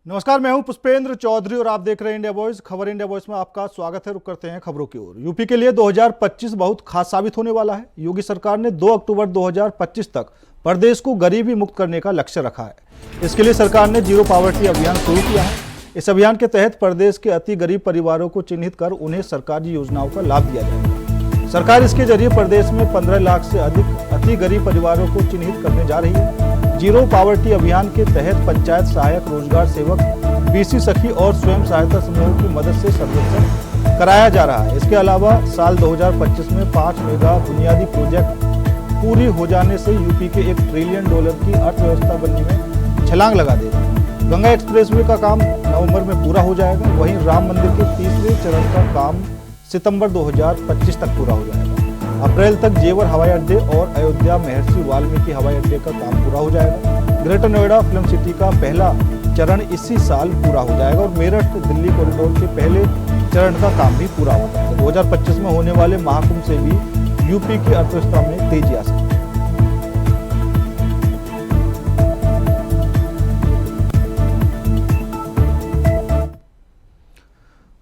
नमस्कार, मैं हूं पुष्पेंद्र चौधरी और आप देख रहे हैं इंडिया वॉइस। खबर इंडिया वॉइस में आपका स्वागत है। रुक करते हैं खबरों की ओर। यूपी के लिए 2025 बहुत खास साबित होने वाला है। योगी सरकार ने 2 अक्टूबर 2025 तक प्रदेश को गरीबी मुक्त करने का लक्ष्य रखा है। इसके लिए सरकार ने जीरो पॉवर्टी अभियान शुरू किया है। इस अभियान के तहत प्रदेश के अति गरीब परिवारों को चिन्हित कर उन्हें सरकारी योजनाओं का लाभ दिया जाएगा। सरकार इसके जरिए प्रदेश में 15 लाख से अधिक अति गरीब परिवारों को चिन्हित करने जा रही है। जीरो पॉवर्टी अभियान के तहत पंचायत सहायक, रोजगार सेवक, बीसी सखी और स्वयं सहायता समूहों की मदद से सर्वेक्षण कराया जा रहा है। इसके अलावा साल 2025 में 5 मेगा बुनियादी प्रोजेक्ट पूरी हो जाने से यूपी के $1 ट्रिलियन की अर्थव्यवस्था बनने में छलांग लगा देगा। गंगा एक्सप्रेसवे का काम नवंबर में पूरा हो जाएगा। वहीं राम मंदिर के तीसरे चरण का काम सितंबर 2025 तक पूरा हो जाएगा। अप्रैल तक जेवर हवाई अड्डे और अयोध्या महर्षि वाल्मीकि हवाई अड्डे का काम पूरा हो जाएगा। ग्रेटर नोएडा फिल्म सिटी का पहला चरण इसी साल पूरा हो जाएगा और मेरठ दिल्ली कॉरिडोर के पहले चरण का काम भी पूरा हो जाएगा। 2025 में होने वाले महाकुंभ से भी यूपी की अर्थव्यवस्था में तेजी आ सकती है।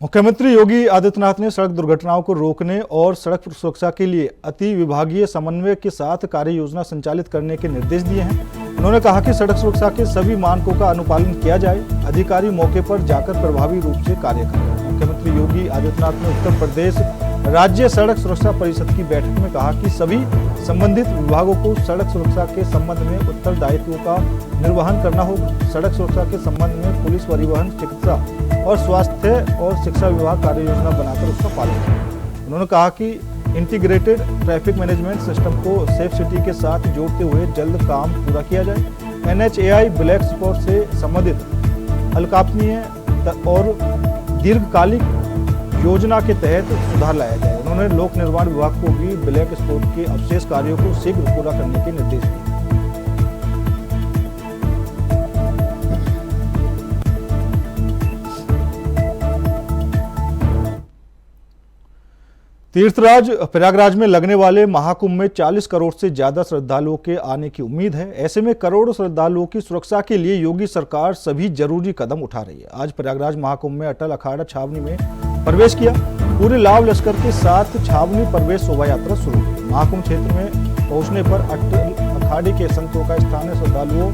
मुख्यमंत्री योगी आदित्यनाथ ने सड़क दुर्घटनाओं को रोकने और सड़क सुरक्षा के लिए अति विभागीय समन्वय के साथ कार्य योजना संचालित करने के निर्देश दिए हैं। उन्होंने कहा कि सड़क सुरक्षा के सभी मानकों का अनुपालन किया जाए। अधिकारी मौके पर जाकर प्रभावी रूप से कार्य करें। मुख्यमंत्री योगी आदित्यनाथ ने उत्तर प्रदेश राज्य सड़क सुरक्षा परिषद की बैठक में कहा कि सभी संबंधित विभागों को सड़क सुरक्षा के संबंध में उत्तरदायित्वों का निर्वहन करना होगा। सड़क सुरक्षा के संबंध में पुलिस, परिवहन, चिकित्सा और स्वास्थ्य और शिक्षा विभाग कार्य योजना बनाकर उसका पालन करें। उन्होंने कहा कि इंटीग्रेटेड ट्रैफिक मैनेजमेंट सिस्टम को सेफ सिटी के साथ जोड़ते हुए जल्द काम पूरा किया जाए। NHAI ब्लैक स्पॉट से संबंधित अल्पकालीन और दीर्घकालिक योजना के तहत सुधार लाया जाए। उन्होंने लोक निर्माण विभाग को भी ब्लैक स्पॉट के अवशेष कार्यों को शीघ्र पूरा करने के निर्देश दिए। तीर्थराज प्रयागराज में लगने वाले महाकुंभ में 40 करोड़ से ज्यादा श्रद्धालुओं के आने की उम्मीद है। ऐसे में करोड़ों श्रद्धालुओं की सुरक्षा के लिए योगी सरकार सभी जरूरी कदम उठा रही है। आज प्रयागराज महाकुंभ में अटल अखाड़ा छावनी में प्रवेश किया। पूरे लाव लश्कर के साथ छावनी प्रवेश शोभा यात्रा शुरू हुई। महाकुंभ क्षेत्र में पहुंचने पर अटल अखाड़े के संतों का स्थानीय श्रद्धालुओं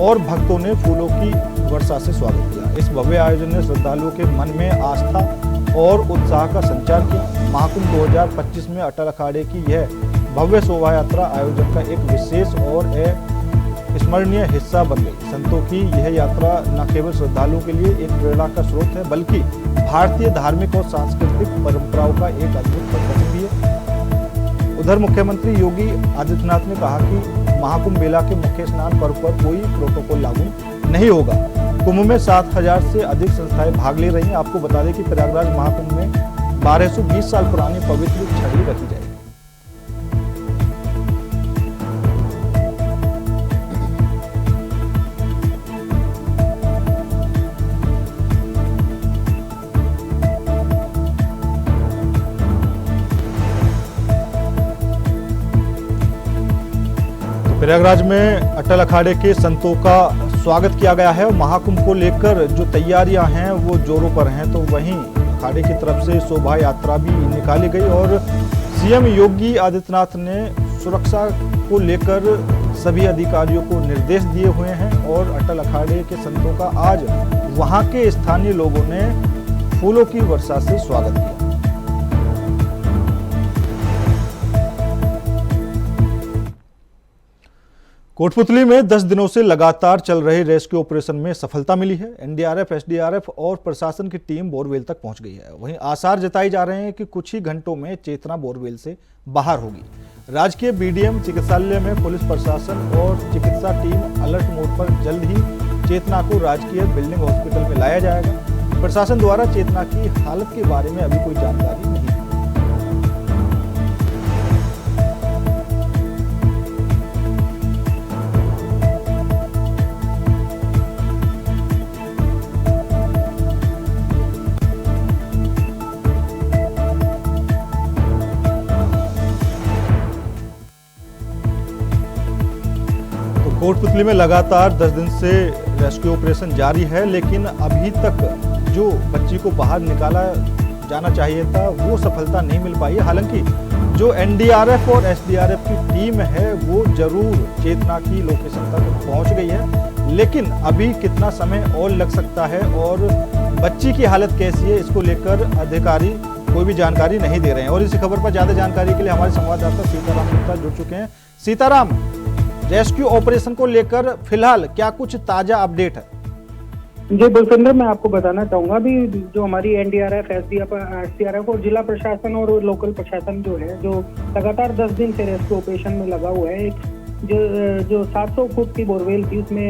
और भक्तों ने फूलों की वर्षा से स्वागत किया। इस भव्य आयोजन ने श्रद्धालुओं के मन में आस्था और उत्साह का संचार किया। महाकुंभ 2025 में अटल अखाड़े की यह भव्य शोभा यात्रा आयोजन का एक विशेष और स्मरणीय हिस्सा बन गई। संतों की यह यात्रा न केवल श्रद्धालुओं के लिए एक प्रेरणा का स्रोत है, बल्कि भारतीय धार्मिक और सांस्कृतिक परंपराओं का एक अद्भुत प्रदर्शन भी है। उधर मुख्यमंत्री योगी आदित्यनाथ ने कहा कि महाकुंभ मेला के मुख्य स्नान पर्व पर कोई प्रोटोकॉल लागू नहीं होगा। कुंभ में 7,000 से अधिक संस्थाएं भाग ले रही हैं। आपको बता दें कि प्रयागराज महाकुंभ में 1220 साल पुरानी पवित्र छड़ी रखी जाएगी। प्रयागराज में अटल अखाड़े के संतों का स्वागत किया गया है और महाकुंभ को लेकर जो तैयारियां हैं वो जोरों पर हैं। तो वहीं अखाड़े की तरफ से शोभा यात्रा भी निकाली गई और सीएम योगी आदित्यनाथ ने सुरक्षा को लेकर सभी अधिकारियों को निर्देश दिए हुए हैं और अटल अखाड़े के संतों का आज वहां के स्थानीय लोगों ने फूलों की वर्षा से स्वागत किया। कोटपुतली में 10 दिनों से लगातार चल रहे रेस्क्यू ऑपरेशन में सफलता मिली है। एनडीआरएफ, एसडीआरएफ और प्रशासन की टीम बोरवेल तक पहुंच गई है। वहीं आसार जताई जा रहे हैं कि कुछ ही घंटों में चेतना बोरवेल से बाहर होगी। राजकीय बीडीएम चिकित्सालय में पुलिस प्रशासन और चिकित्सा टीम अलर्ट मोड पर जल्द ही चेतना को राजकीय बिल्डिंग हॉस्पिटल में लाया जाएगा। प्रशासन द्वारा चेतना की हालत के बारे में अभी कोई जानकारी नहीं है। कोटपुतली में लगातार 10 दिन से रेस्क्यू ऑपरेशन जारी है, लेकिन अभी तक जो बच्ची को बाहर निकाला जाना चाहिए था वो सफलता नहीं मिल पाई है। हालांकि जो एनडीआरएफ और एसडीआरएफ की टीम है वो जरूर चेतना की लोकेशन तक पहुंच गई है, लेकिन अभी कितना समय और लग सकता है और बच्ची की हालत कैसी है इसको लेकर अधिकारी कोई भी जानकारी नहीं दे रहे हैं। और इसी खबर पर ज्यादा जानकारी के लिए हमारे संवाददाता सीताराम गुप्ता जुड़ चुके हैं। सीताराम, रेस्क्यू ऑपरेशन को लेकर फिलहाल क्या कुछ ताजा अपडेट है? जी बुलफिंदर, मैं आपको बताना चाहूंगा अभी जो हमारी एनडीआरएफ, एसडीआरएफ और जिला प्रशासन और लोकल प्रशासन जो है, जो लगातार 10 दिन से रेस्क्यू ऑपरेशन में लगा हुआ है। जो 700 फुट की बोरवेल थी उसमें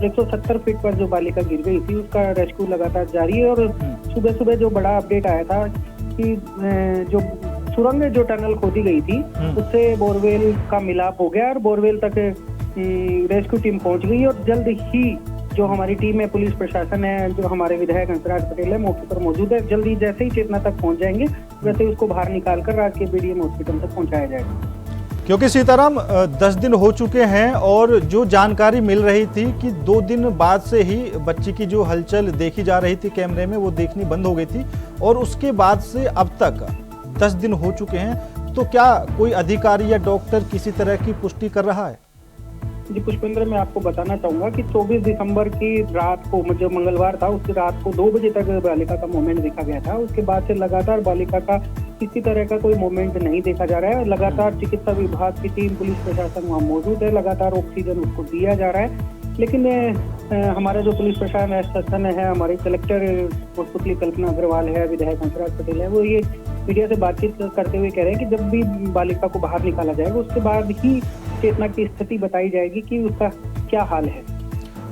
170 फीट पर जो बालिका गिर गई थी उसका रेस्क्यू लगातार जारी है। और सुबह सुबह जो बड़ा अपडेट आया था कि जो सुरंग जो टनल खोदी गई थी उससे बोरवेल का मिलाप हो गया और बोरवेल तक रेस्क्यू टीम पहुंच गई और जल्द ही जो हमारी टीम है, पुलिस प्रशासन है, जो हमारे विधायक हंसराज पटेल है मौके पर मौजूद है। जल्दी जैसे ही चेतना तक पहुंच जाएंगे वैसे ही उसको बाहर निकालकर राजकीय बीडीएम हॉस्पिटल तक पहुंचाया जाएगा। क्योंकि सीताराम 10 दिन हो चुके हैं और जो जानकारी मिल रही थी कि 2 दिन बाद से ही बच्ची की जो हलचल देखी जा रही थी कैमरे में वो देखनी बंद हो गई थी और उसके बाद से अब तक 10 दिन हो चुके हैं, तो क्या कोई अधिकारी या डॉक्टर किसी तरह की पुष्टि कर रहा है? जी पुष्पेंद्र, मैं आपको बताना चाहूंगा कि 24 दिसंबर की रात को, जो मंगलवार था, उसकी रात को 2 बजे तक बालिका का मूवमेंट देखा गया था। उसके बाद से लगातार बालिका का किसी तरह का कोई मूवमेंट नहीं देखा जा रहा है। लगातार चिकित्सा विभाग की टीम, पुलिस प्रशासन वहाँ मौजूद है, लगातार ऑक्सीजन उसको दिया जा रहा है। लेकिन हमारा जो पुलिस प्रशासन है, हमारे कलेक्टर कोटपुतली कल्पना अग्रवाल है, विधायक हंसराज पटेल है, वो ये मीडिया से बातचीत करते हुए कह रहे हैं कि जब भी बालिका को बाहर निकाला जाएगा उसके बाद ही चेतना की स्थिति बताई जाएगी कि उसका क्या हाल है।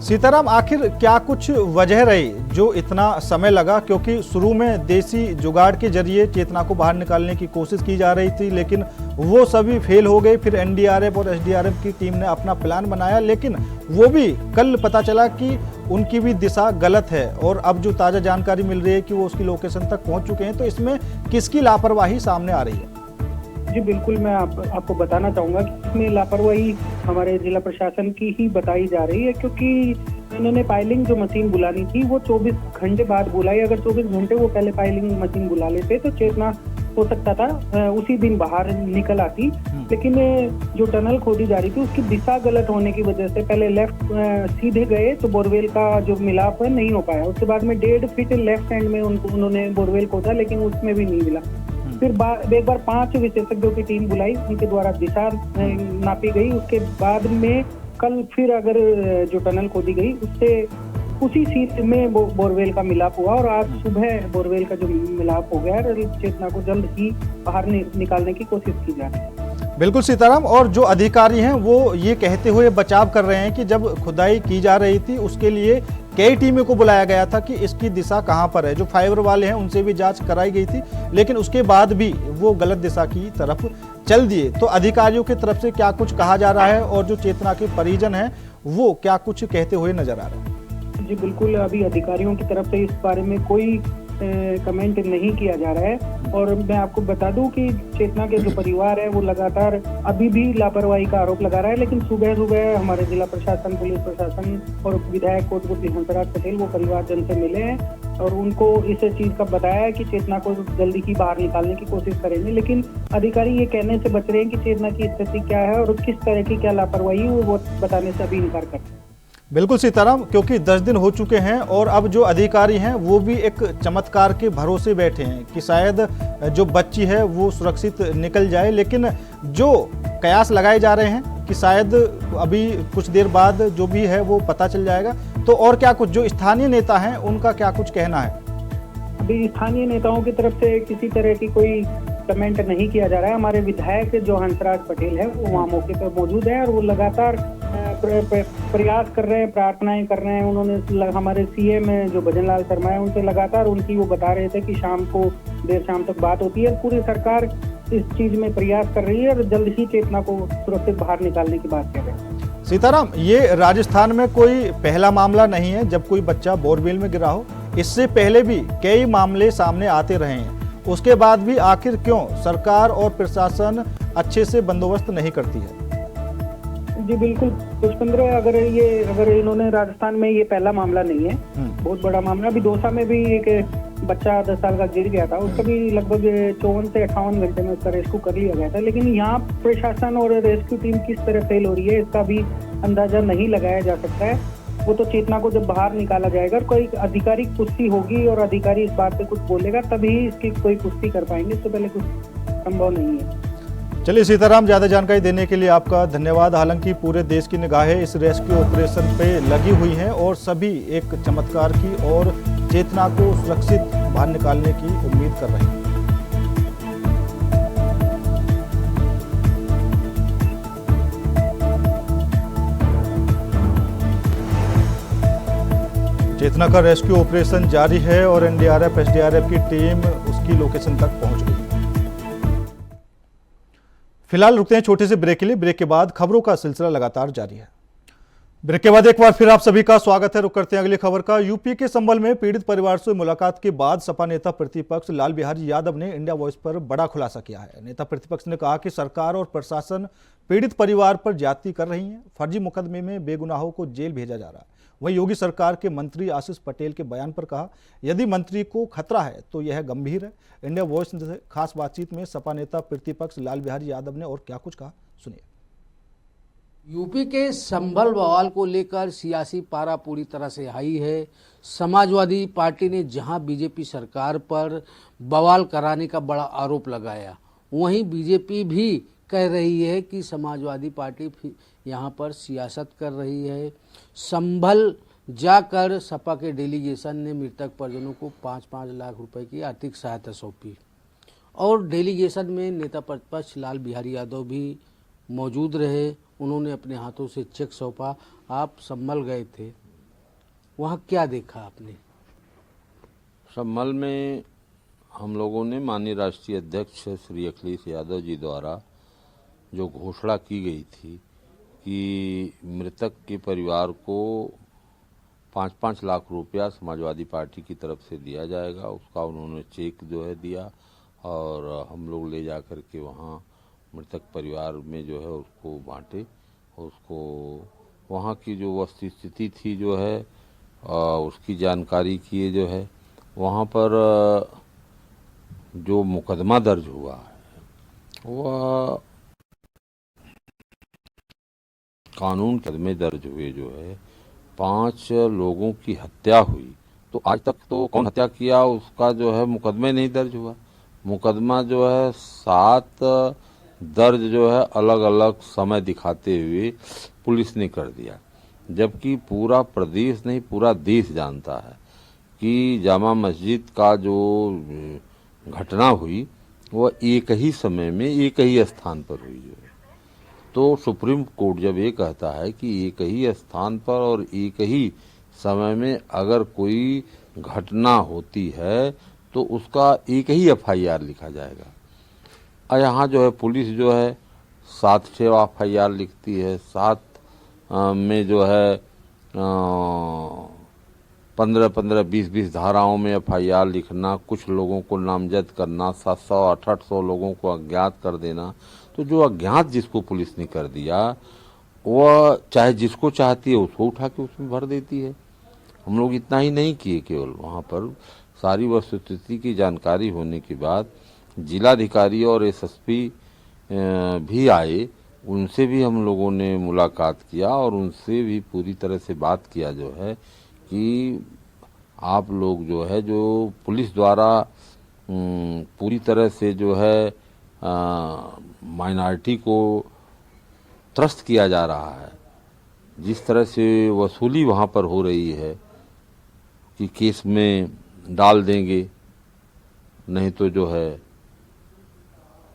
सीताराम, आखिर क्या कुछ वजह रही जो इतना समय लगा? क्योंकि शुरू में देसी जुगाड़ के जरिए चेतना को बाहर निकालने की कोशिश की जा रही थी, लेकिन वो सभी फेल हो गए। फिर एनडीआरएफ और एसडीआरएफ की टीम ने अपना प्लान बनाया, लेकिन वो भी कल पता चला कि उनकी भी दिशा गलत है और अब जो ताज़ा जानकारी मिल रही है कि वो उसकी लोकेशन तक पहुंच चुके हैं। तो इसमें किसकी लापरवाही सामने आ रही है? जी बिल्कुल, मैं आपको बताना चाहूंगा कि इसमें लापरवाही हमारे जिला प्रशासन की ही बताई जा रही है, क्योंकि उन्होंने पाइलिंग जो मशीन बुलानी थी वो 24 घंटे बाद बुलाई। अगर 24 घंटे वो पहले पाइलिंग मशीन बुला लेते तो चेतना हो सकता था उसी दिन बाहर निकल आती। लेकिन जो टनल खोदी जा रही थी उसकी दिशा गलत होने की वजह से पहले लेफ्ट सीधे गए तो बोरवेल का जो मिलाप है नहीं हो पाया। उसके बाद में 1.5 फीट लेफ्ट हैंड में उन्होंने बोरवेल खोदा, लेकिन उसमें भी नहीं मिला। फिर एक बार 5 विशेषज्ञों की टीम बुलाई, उनके द्वारा दिशा नापी गई। उसके बाद में कल फिर अगर जो टनल खोदी गई उससे उसी सीट में बोरवेल का मिलाप हुआ और आज सुबह बोरवेल का जो मिलाप हो गया है, चेतना को जल्द ही बाहर निकालने की कोशिश की जा रही है। बिल्कुल सीताराम, और जो अधिकारी हैं वो ये कहते हुए बचाव कर रहे हैं कि जब खुदाई की जा रही थी उसके लिए कई टीमों को बुलाया गया था कि इसकी दिशा कहां पर है। जो फाइबर वाले हैं उनसे भी जांच कराई गई थी, लेकिन उसके बाद भी वो गलत दिशा की तरफ चल दिए। तो अधिकारियों की तरफ से क्या कुछ कहा जा रहा है और जो चेतना के परिजन हैं वो क्या कुछ कहते हुए नजर आ रहे हैं? जी बिल्कुल, अभी अधिकारियों की तरफ से इस बारे में कोई कमेंट नहीं किया जा रहा है। और मैं आपको बता दूं कि चेतना के जो परिवार है वो लगातार अभी भी लापरवाही का आरोप लगा रहा है। लेकिन सुबह सुबह हमारे जिला प्रशासन, पुलिस प्रशासन और विधायक कोटपुतली हंसराज पटेल वो परिवारजन से मिले हैं और उनको इस चीज का बताया है कि चेतना को जल्दी ही बाहर निकालने की कोशिश करेंगे। लेकिन अधिकारी ये कहने से बच रहे हैं कि चेतना की स्थिति क्या है और किस तरह की क्या लापरवाही वो बताने से अभी इनकार करते हैं। बिल्कुल सीताराम, क्योंकि 10 दिन हो चुके हैं और अब जो अधिकारी हैं वो भी एक चमत्कार के भरोसे बैठे हैं कि शायद जो बच्ची है वो सुरक्षित निकल जाए, लेकिन जो कयास लगाए जा रहे हैं कि शायद अभी कुछ देर बाद जो भी है वो पता चल जाएगा। तो और क्या कुछ जो स्थानीय नेता हैं उनका क्या कुछ कहना है? अभी स्थानीय नेताओं की तरफ से किसी तरह की कोई कमेंट नहीं किया जा रहा है। हमारे विधायक जो हंसराज पटेल है वो वहाँ मौके पर मौजूद है और वो लगातार प्रयास कर रहे हैं, प्रार्थनाएं कर रहे हैं। उन्होंने हमारे सीएम जो भजन लाल शर्मा है उनसे लगातार उनकी वो बता रहे थे कि शाम को देर शाम तक बात होती है। पूरी सरकार इस चीज में प्रयास कर रही है और जल्द ही चेतना को सुरक्षित बाहर निकालने की बात कर रहे हैं। सीताराम, ये राजस्थान में कोई पहला मामला नहीं है जब कोई बच्चा बोरवेल में गिरा हो। इससे पहले भी कई मामले सामने आते रहे हैं। उसके बाद भी आखिर क्यों सरकार और प्रशासन अच्छे से बंदोबस्त नहीं करती है? जी बिल्कुल पुष्पेंद्र, अगर इन्होंने राजस्थान में ये पहला मामला नहीं है, बहुत बड़ा मामला। अभी दौसा में भी एक बच्चा 10 साल का गिर गया था, उसका भी लगभग 54 से 58 घंटे में उसका रेस्क्यू कर लिया गया था। लेकिन यहाँ प्रशासन और रेस्क्यू टीम किस तरह फेल हो रही है, इसका भी अंदाजा नहीं लगाया जा सकता है। वो तो चेतना को जब बाहर निकाला जाएगा और कोई आधिकारिक पुष्टि होगी और अधिकारी इस बात पे कुछ बोलेगा, तभी इसकी कोई पुष्टि कर पाएंगे। इससे पहले कुछ संभव नहीं है। चलिए सीताराम, ज़्यादा जानकारी देने के लिए आपका धन्यवाद। हालांकि पूरे देश की निगाहें इस रेस्क्यू ऑपरेशन पे लगी हुई हैं और सभी एक चमत्कार की और चेतना को सुरक्षित बाहर निकालने की उम्मीद कर रहे हैं। चेतना का रेस्क्यू ऑपरेशन जारी है और एनडीआरएफ, एसडीआरएफ की टीम उसकी लोकेशन तक पहुंच गई। फिलहाल रुकते हैं छोटे से ब्रेक के लिए। ब्रेक के बाद खबरों का सिलसिला लगातार जारी है। ब्रेक के बाद एक बार फिर आप सभी का स्वागत है। रुक करते हैं अगली खबर का। यूपी के संभल में पीड़ित परिवार से मुलाकात के बाद सपा नेता प्रतिपक्ष लाल बिहारी यादव ने इंडिया वॉइस पर बड़ा खुलासा किया है। नेता प्रतिपक्ष ने कहा कि सरकार और प्रशासन पीड़ित परिवार पर ज्यादती कर रही है। फर्जी मुकदमे में बेगुनाहों को जेल भेजा जा रहा है। वहीं योगी सरकार के मंत्री आशीष पटेल के बयान पर कहा, यदि मंत्री को खतरा है तो यह गंभीर है। इंडिया वॉइस से खास बातचीत में सपा नेता प्रतिपक्ष लाल बिहारी यादव ने और क्या कुछ कहा, सुनिए। यूपी के संभल बवाल को लेकर सियासी पारा पूरी तरह से हाई है। समाजवादी पार्टी ने जहां बीजेपी सरकार पर बवाल कराने का बड़ा आरोप लगाया, वहीं बीजेपी भी कह रही है कि समाजवादी पार्टी यहां पर सियासत कर रही है। संभल जाकर सपा के डेलीगेशन ने मृतक परिजनों को 5-5 लाख रुपए की आर्थिक सहायता सौंपी और डेलीगेशन में नेता प्रतिपक्ष लाल बिहारी यादव भी मौजूद रहे। उन्होंने अपने हाथों से चेक सौंपा। आप संभल गए थे, वहाँ क्या देखा आपने? संभल में हम लोगों ने माननीय राष्ट्रीय अध्यक्ष श्री अखिलेश यादव जी द्वारा जो घोषणा की गई थी कि मृतक के परिवार को 5-5 लाख रुपया समाजवादी पार्टी की तरफ से दिया जाएगा, उसका उन्होंने चेक जो है दिया और हम लोग ले जा कर के वहाँ मृतक परिवार में जो है उसको बांटे। उसको वहाँ की जो वस्तु स्थिति थी जो है उसकी जानकारी किए जो है। वहाँ पर जो मुकदमा दर्ज हुआ है वह कानून के मुकदमे दर्ज हुए जो है 5 लोगों की हत्या हुई। तो आज तक तो कौन हत्या किया उसका जो है मुकदमे नहीं दर्ज हुआ। मुकदमा जो है 7 दर्ज जो है अलग अलग समय दिखाते हुए पुलिस ने कर दिया, जबकि पूरा प्रदेश नहीं पूरा देश जानता है कि जामा मस्जिद का जो घटना हुई वह एक ही समय में एक ही स्थान पर हुई जो है। तो सुप्रीम कोर्ट जब ये कहता है कि एक ही स्थान पर और एक ही समय में अगर कोई घटना होती है तो उसका एक ही FIR लिखा जाएगा। और यहाँ जो है पुलिस जो है 7 FIR लिखती है, 7 में जो है 15-15, 20-20 धाराओं में FIR लिखना, कुछ लोगों को नामजद करना, 700-800 लोगों को अज्ञात कर देना। तो जो अज्ञात जिसको पुलिस ने कर दिया वह चाहे जिसको चाहती है उसको उठा के उसमें भर देती है। हम लोग इतना ही नहीं किए, केवल वहाँ पर सारी वस्तुस्थिति की जानकारी होने के बाद जिलाधिकारी और SSP भी आए, उनसे भी हम लोगों ने मुलाकात किया और उनसे भी पूरी तरह से बात किया जो है कि आप लोग जो है जो पुलिस द्वारा पूरी तरह से जो है माइनॉरिटी को त्रस्त किया जा रहा है, जिस तरह से वसूली वहाँ पर हो रही है कि केस में डाल देंगे, नहीं तो जो है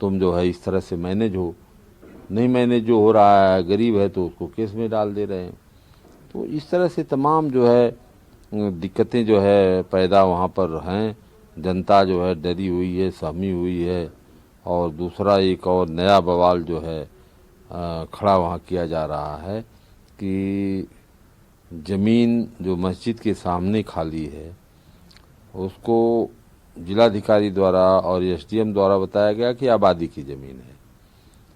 तुम जो है इस तरह से मैनेज हो, नहीं मैनेज जो हो रहा है, गरीब है तो उसको केस में डाल दे रहे हैं। तो इस तरह से तमाम जो है दिक्कतें जो है पैदा वहाँ पर हैं। जनता जो है डरी हुई है, सहमी हुई है। और दूसरा एक और नया बवाल जो है खड़ा वहाँ किया जा रहा है कि ज़मीन जो मस्जिद के सामने खाली है उसको जिलाधिकारी द्वारा और SDM द्वारा बताया गया कि आबादी की ज़मीन है।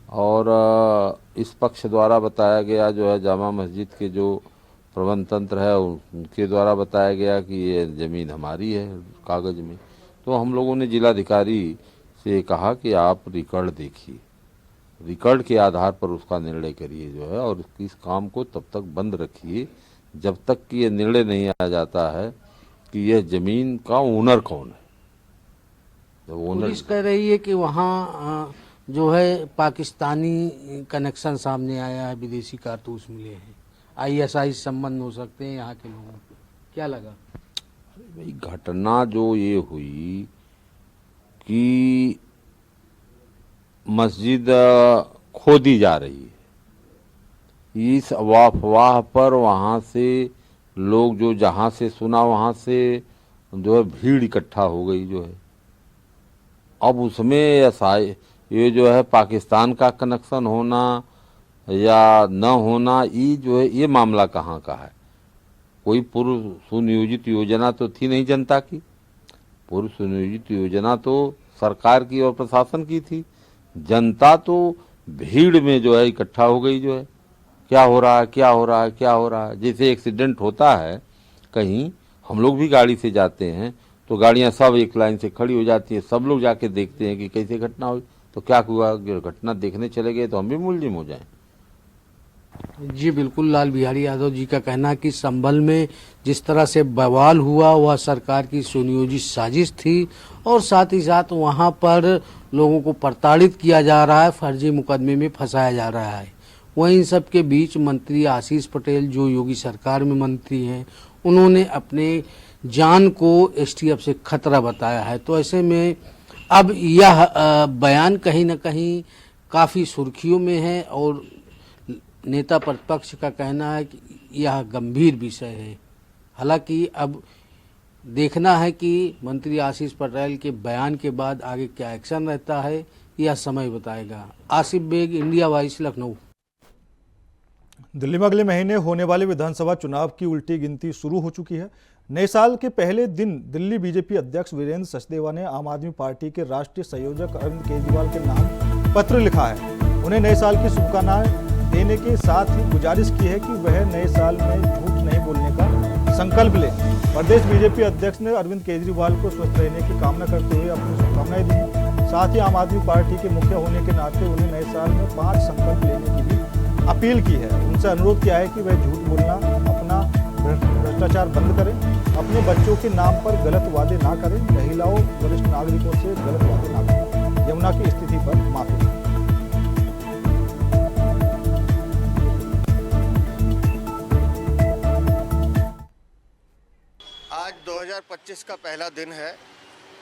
और इस पक्ष द्वारा बताया गया जो है जामा मस्जिद के जो प्रबंध तंत्र है उनके द्वारा बताया गया कि ये ज़मीन हमारी है कागज़ में। तो हम लोगों ने जिलाधिकारी से कहा कि आप रिकॉर्ड देखिए, रिकॉर्ड के आधार पर उसका निर्णय करिए जो है, और इस काम को तब तक बंद रखिए जब तक कि ये निर्णय नहीं आ जाता है कि यह ज़मीन का ओनर कौन है। तो ओनर पुलिस कह रही है कि वहाँ जो है पाकिस्तानी कनेक्शन सामने आया है, विदेशी कारतूस मिले हैं, ISI संबंध हो सकते हैं यहाँ के लोगों को। क्या लगा? भाई घटना जो ये हुई कि मस्जिद खोदी जा रही है, इस अफवाह पर वहाँ से लोग जो जहाँ से सुना वहाँ से जो है भीड़ इकट्ठा हो गई जो है। अब उसमें ये जो है पाकिस्तान का कनेक्शन होना या न होना, ये जो है ये मामला कहाँ का है? कोई पूर्व सुनियोजित योजना तो थी नहीं जनता की। पूर्व सुनियोजित योजना तो सरकार की और प्रशासन की थी। जनता तो भीड़ में जो है इकट्ठा हो गई जो है, क्या हो रहा है, क्या हो रहा है, क्या हो रहा है। जैसे एक्सीडेंट होता है कहीं, हम लोग भी गाड़ी से जाते हैं तो गाड़ियां सब एक लाइन से खड़ी हो जाती है, सब लोग जाके देखते हैं कि कैसे घटना हुई। तो क्या हुआ, घटना देखने चले गए तो हम भी मुलजिम हो जाएं। जी बिल्कुल, लाल बिहारी यादव जी का कहना है कि संभल में जिस तरह से बवाल हुआ वह सरकार की सुनियोजित साजिश थी, और साथ ही साथ वहां पर लोगों को प्रताड़ित किया जा रहा है, फर्जी मुकदमे में फंसाया जा रहा है। वहीं इन सब के बीच मंत्री आशीष पटेल जो योगी सरकार में मंत्री हैं, उन्होंने अपने जान को STF से खतरा बताया है। तो ऐसे में अब यह बयान कहीं न कहीं काफ़ी सुर्खियों में है, और नेता प्रतिपक्ष का कहना है कि यह गंभीर विषय है। हालांकि अब देखना है कि मंत्री आशीष पटेल के बयान के बाद आगे क्या एक्शन रहता है, यह समय बताएगा। Asif Baig, India voice, Lucknow. दिल्ली में अगले महीने होने वाले विधानसभा चुनाव की उल्टी गिनती शुरू हो चुकी है। नए साल के पहले दिन दिल्ली बीजेपी अध्यक्ष वीरेंद्र सचदेवा ने आम आदमी पार्टी के राष्ट्रीय संयोजक अरविंद केजरीवाल के नाम पत्र लिखा है। उन्हें नए साल की शुभकामनाएं देने के साथ ही गुजारिश की है कि वह नए साल में झूठ नहीं बोलने का संकल्प लें। प्रदेश बीजेपी अध्यक्ष ने अरविंद केजरीवाल को स्वस्थ रहने की कामना करते हुए अपनी शुभकामनाएं दी। साथ ही आम आदमी पार्टी के मुखिया होने के नाते उन्हें नए साल में 5 संकल्प लेने की भी अपील की है। उनसे अनुरोध किया है कि वह झूठ बोलना, अपना भ्रष्टाचार बंद करें, अपने बच्चों के नाम पर गलत वादे ना करें, महिलाओं, वरिष्ठ नागरिकों से गलत वादे ना करें, यमुना की स्थिति पर माफी मांगे। आज 2025 का पहला दिन है,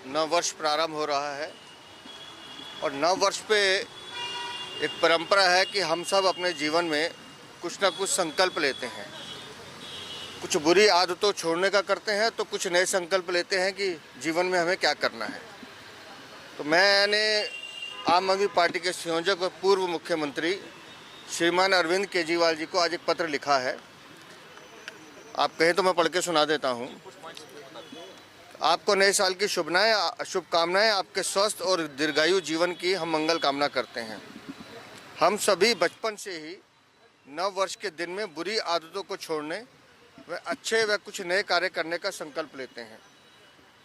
नव वर्ष प्रारंभ हो रहा है, और नव वर्ष पे एक परंपरा है कि हम सब अपने जीवन में कुछ ना कुछ संकल्प लेते हैं। कुछ बुरी आदतों छोड़ने का करते हैं, तो कुछ नए संकल्प लेते हैं कि जीवन में हमें क्या करना है। तो मैंने आम आदमी पार्टी के संयोजक और पूर्व मुख्यमंत्री श्रीमान अरविंद केजरीवाल जी को आज एक पत्र लिखा है। आप कहें तो मैं पढ़ के सुना देता हूँ। आपको नए साल की शुभकामनाएं, आपके स्वस्थ और दीर्घायु जीवन की हम मंगल कामना करते हैं। हम सभी बचपन से ही नव वर्ष के दिन में बुरी आदतों को छोड़ने व अच्छे व कुछ नए कार्य करने का संकल्प लेते हैं।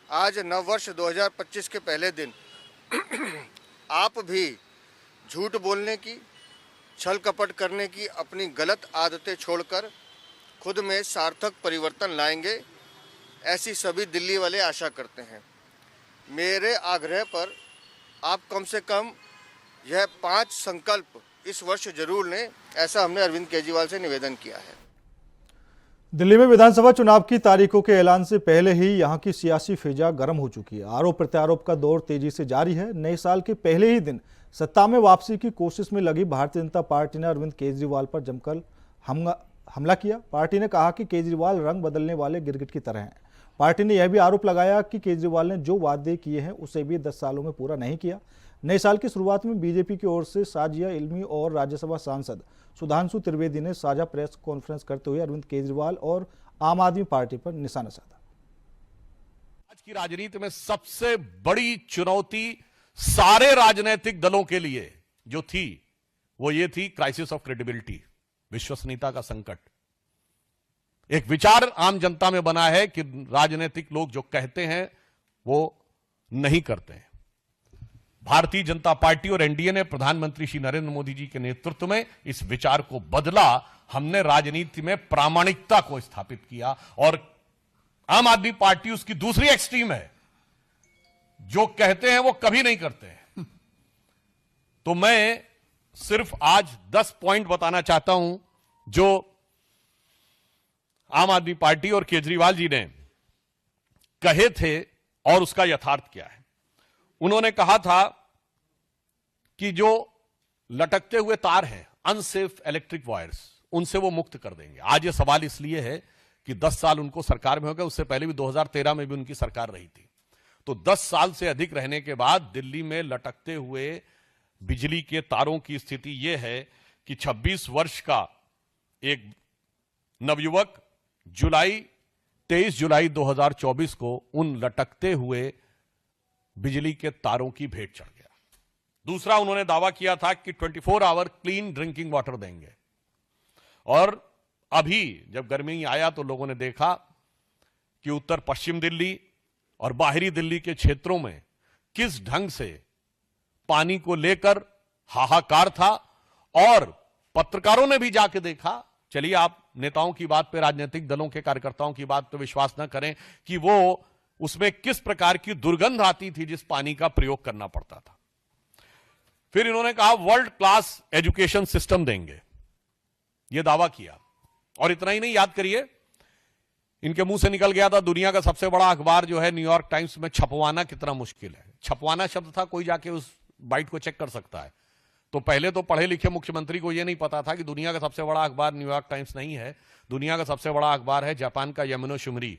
आज नव वर्ष 2025 के पहले दिन आप भी झूठ बोलने की, छल कपट करने की अपनी गलत आदतें छोड़कर खुद में सार्थक परिवर्तन लाएंगे, ऐसी सभी दिल्ली वाले आशा करते हैं। मेरे आग्रह पर आप कम से कम यह 5 संकल्प इस वर्ष जरूर लें, ऐसा हमने अरविंद केजरीवाल से निवेदन किया है। दिल्ली में विधानसभा चुनाव की तारीखों के ऐलान से पहले ही यहां की सियासी फिजा गर्म हो चुकी है। आरोप प्रत्यारोप का दौर तेजी से जारी है। नए साल के पहले ही दिन सत्ता में वापसी की कोशिश में लगी भारतीय जनता पार्टी ने अरविंद केजरीवाल पर जमकर हमला किया। पार्टी ने कहा कि केजरीवाल रंग बदलने वाले गिरगिट की तरह हैं। पार्टी ने यह भी आरोप लगाया कि केजरीवाल ने जो वादे किए हैं उसे भी 10 सालों में पूरा नहीं किया। नए साल की शुरुआत में बीजेपी की ओर से साजिया इल्मी और राज्यसभा सांसद सुधांशु त्रिवेदी ने साझा प्रेस कॉन्फ्रेंस करते हुए अरविंद केजरीवाल और आम आदमी पार्टी पर निशाना साधा। आज की राजनीति में सबसे बड़ी चुनौती सारे राजनीतिक दलों के लिए जो थी, वो ये थी क्राइसिस ऑफ क्रेडिबिलिटी, विश्वसनीयता का संकट। एक विचार आम जनता में बना है कि राजनीतिक लोग जो कहते हैं वो नहीं करते हैं। भारतीय जनता पार्टी और एनडीए ने प्रधानमंत्री श्री नरेंद्र मोदी जी के नेतृत्व में इस विचार को बदला। हमने राजनीति में प्रामाणिकता को स्थापित किया और आम आदमी पार्टी उसकी दूसरी एक्सट्रीम है, जो कहते हैं वो कभी नहीं करते हैं। तो मैं सिर्फ आज 10 पॉइंट बताना चाहता हूं जो आम आदमी पार्टी और केजरीवाल जी ने कहे थे और उसका यथार्थ क्या है। उन्होंने कहा था कि जो लटकते हुए तार हैं, अनसेफ इलेक्ट्रिक वायर्स, उनसे वो मुक्त कर देंगे। आज ये सवाल इसलिए है कि 10 साल उनको सरकार में हो गए, उससे पहले भी 2013 में भी उनकी सरकार रही थी। तो 10 साल से अधिक रहने के बाद दिल्ली में लटकते हुए बिजली के तारों की स्थिति यह है कि 26 वर्ष का एक नवयुवक 23 जुलाई 2024 को उन लटकते हुए बिजली के तारों की भेंट चढ़ गया। दूसरा, उन्होंने दावा किया था कि 24 आवर क्लीन ड्रिंकिंग वाटर देंगे। और अभी जब गर्मी आया तो लोगों ने देखा कि उत्तर पश्चिम दिल्ली और बाहरी दिल्ली के क्षेत्रों में किस ढंग से पानी को लेकर हाहाकार था। और पत्रकारों ने भी जाके देखा। चलिए, आप नेताओं की बात पे, राजनीतिक दलों के कार्यकर्ताओं की बात पे विश्वास न करें कि वो उसमें किस प्रकार की दुर्गंध आती थी जिस पानी का प्रयोग करना पड़ता था। फिर इन्होंने कहा वर्ल्ड क्लास एजुकेशन सिस्टम देंगे, यह दावा किया। और इतना ही नहीं, याद करिए, इनके मुंह से निकल गया था दुनिया का सबसे बड़ा अखबार जो है न्यूयॉर्क टाइम्स में छपवाना कितना मुश्किल है। छपवाना शब्द था, कोई जाके उस बाइट को चेक कर सकता है। तो पहले तो पढ़े लिखे मुख्यमंत्री को यह नहीं पता था कि दुनिया का सबसे बड़ा अखबार न्यूयॉर्क टाइम्स नहीं है, दुनिया का सबसे बड़ा अखबार है जापान का यमुनो शुमरी।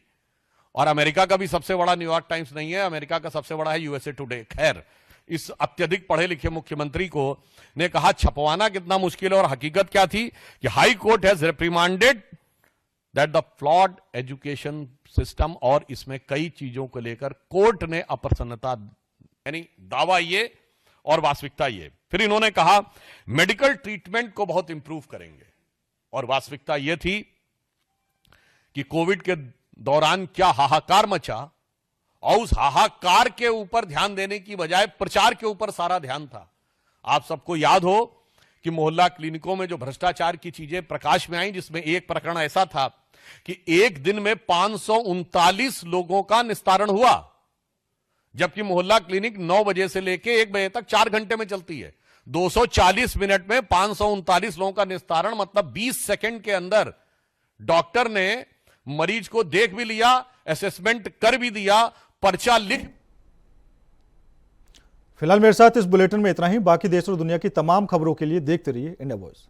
और अमेरिका का भी सबसे बड़ा न्यूयॉर्क टाइम्स नहीं है, अमेरिका का सबसे बड़ा है यूएसए टुडे। खैर, इस अत्यधिक पढ़े लिखे मुख्यमंत्री को ने कहा छपवाना कितना मुश्किल है। और हकीकत क्या थी कि high court has reprimanded that the flawed education system, और इसमें कई चीजों को लेकर कोर्ट ने अप्रसन्नता, यानी दावा ये और वास्तविकता ये। फिर इन्होंने कहा मेडिकल ट्रीटमेंट को बहुत इंप्रूव करेंगे, और वास्तविकता यह थी कि कोविड के दौरान क्या हाहाकार मचा, और उस हाहाकार के ऊपर ध्यान देने की बजाय प्रचार के ऊपर सारा ध्यान था। आप सबको याद हो कि मोहल्ला क्लिनिकों में जो भ्रष्टाचार की चीजें प्रकाश में आई, जिसमें एक प्रकरण ऐसा था कि एक दिन में 539 लोगों का निस्तारण हुआ, जबकि मोहल्ला क्लिनिक 9 बजे से लेकर 1 बजे तक 4 घंटे में चलती है। 240 मिनट में 539 लोगों का निस्तारण, मतलब 20 सेकंड के अंदर डॉक्टर ने मरीज को देख भी लिया, असेसमेंट कर भी दिया, पर्चा लिख। फिलहाल मेरे साथ इस बुलेटिन में इतना ही। बाकी देश और दुनिया की तमाम खबरों के लिए देखते रहिए इंडिया वॉइस।